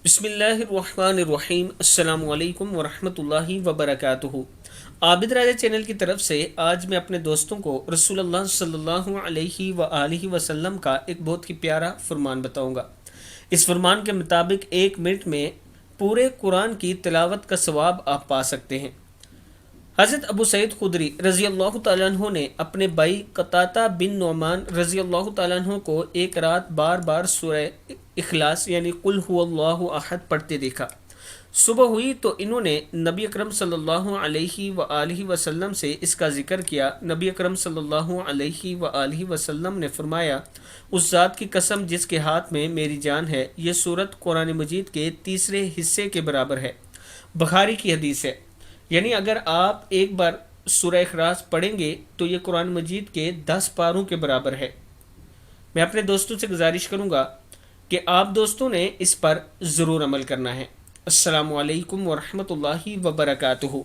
بسم اللہ الرحمن الرحیم۔ السلام علیکم ورحمۃ اللہ وبرکاتہ۔ عابد راجہ چینل کی طرف سے آج میں اپنے دوستوں کو رسول اللہ صلی اللہ علیہ وآلہ وسلم کا ایک بہت ہی پیارا فرمان بتاؤں گا۔ اس فرمان کے مطابق 1 منٹ میں پورے قرآن کی تلاوت کا ثواب آپ پا سکتے ہیں۔ حضرت ابو سعید خدری رضی اللہ تعالیٰ عنہ نے اپنے بھائی قطادہ بن نعمان رضی اللہ تعالیٰ عنہ کو ایک رات بار بار سورہ اخلاص یعنی قل هو اللہ احد پڑھتے دیکھا۔ صبح ہوئی تو انہوں نے نبی اکرم صلی اللہ علیہ وآلہ وسلم سے اس کا ذکر کیا۔ نبی اکرم صلی اللہ علیہ وآلہ وسلم نے فرمایا، اس ذات کی قسم جس کے ہاتھ میں میری جان ہے، یہ سورت قرآن مجید کے تیسرے حصے کے برابر ہے۔ بخاری کی حدیث ہے، یعنی اگر آپ ایک بار سورہ اخلاص پڑھیں گے تو یہ قرآن مجید کے 10 پاروں کے برابر ہے۔ میں اپنے دوستوں سے گزارش کروں گا کہ آپ دوستوں نے اس پر ضرور عمل کرنا ہے۔ السلام علیکم ورحمۃ اللہ وبرکاتہ۔